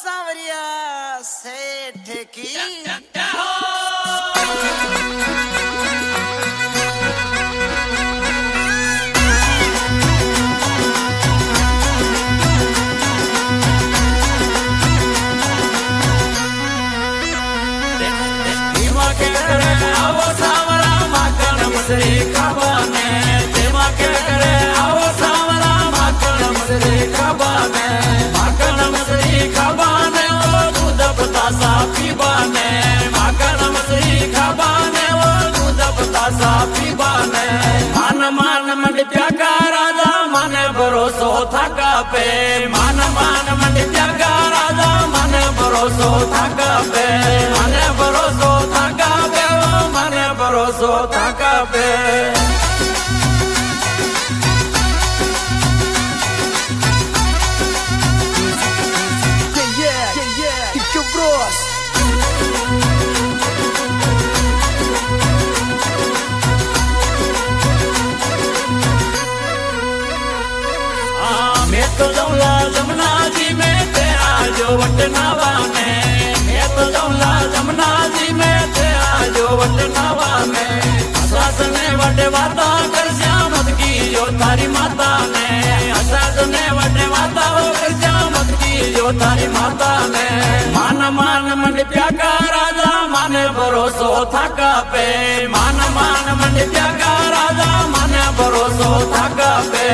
सांवरिया सेठ की भरोसो थका पे मान मान मंडिया का राजा मन भरोसो थका पे मन भरोसो थका पे मन भरोसो थका पे तो जौला जमुना जी में ते आजो वटनावा में मैं तो जौला जमुना जी में ते आजो वटनावा में सास ने वटे वाता कर श्यामत की जो तारी माता ने सास ने वटे वाता कर श्यामत की जो तारी माता ने मान मान मंडिया का राजा माने भरोसो थका पे मान मान मंडिया का राजा माने भरोसो थका पे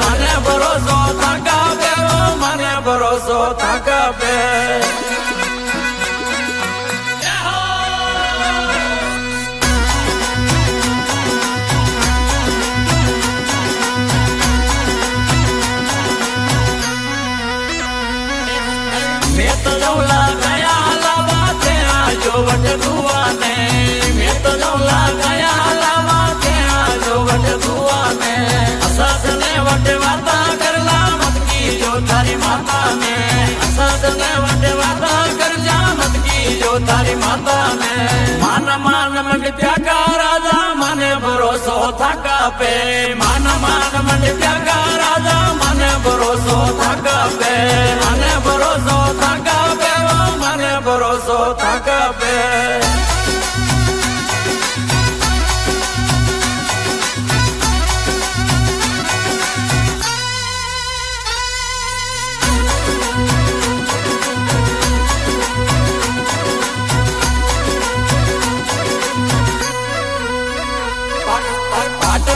माने भरोसो थका पे माने भरोसो थका पे मैं तो जौला गया लावा ते आजो वट दुआ ने मैं तो जौला गया लावा ते आजो वट दुआ ने सास ने वट वाता करला मत की जो तारी माता ने सास ने वट वाता कर जा मत की जो तारी माता ने मान मान मंडिया का राजा माने भरोसो थका पे मान मान मंडिया का राजा माने भरोसो थका पे माने भरोसो थका पे माने भरोसो थका पे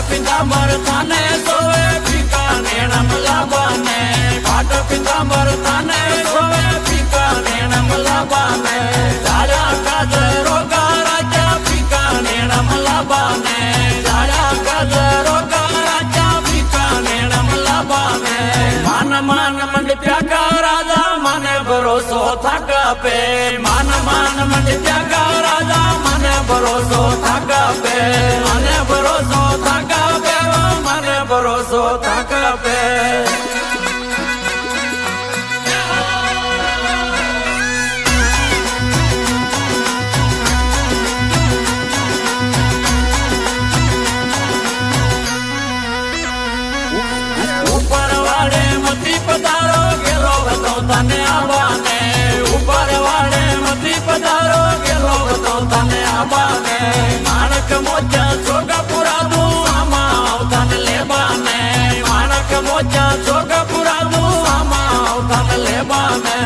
पितांबर थाने सोवे फीका नेणम लाबाने पाट पितांबर थाने सोवे फीका नेणम लाबाने जाड़ा काजरो का राजा फीका नेणम लाबाने जाड़ा काजरो का राजा फीका नेणम लाबाने मान मान मंडिया का राजा माने भरोसो थका पे मान मान मंडिया का राजा माने भरोसो थका पे माने भरोसो थका पे माने भरोसो थका पे ऊपर वाले मती पधारो गेलो तो तने आवाने ऊपर वाले मती पधारो गेलो तो तने आवाने मानक मोचा छोगा पुरा दू आमा तन लेबाने मानक मोचा छोगा पुरा दू आमा तन लेबाने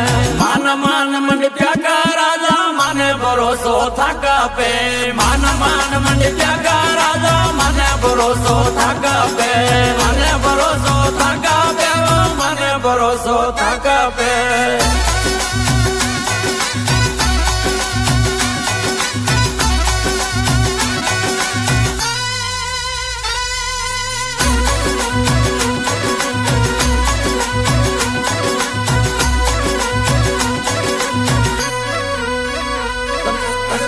मान मान मंडिया का राजा माने भरोसो थका पे मान मान मंडिया का राजा माने भरोसो थका पे माने भरोसो थका पे माने भरोसो थका पे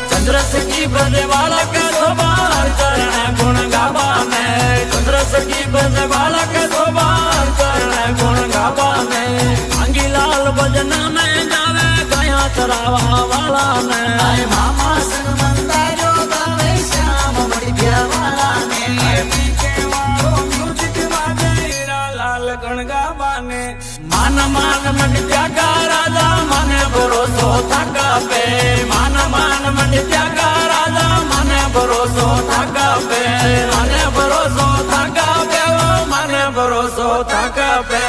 चंद्रस की बजे वाला के दोबार चरण गुण गावा में चंद्रस की बजे वाला के दोबार चरण गुण गावा में अंगी लाल भजन में जावे गया चरावा वाला में आए मामा संग मंदारो गावे श्याम मंडिया वाला में पीके वालो म्यूजिक बाजे हीरा लाल गुण गावा ने मान मान मंडिया का राजा माने થાકા પે માન માન મંડી ત્યાગા રાજા મને ભરોસો થાકા પે મને ભરોસો થાકા પે મને ભરોસો થાકા પે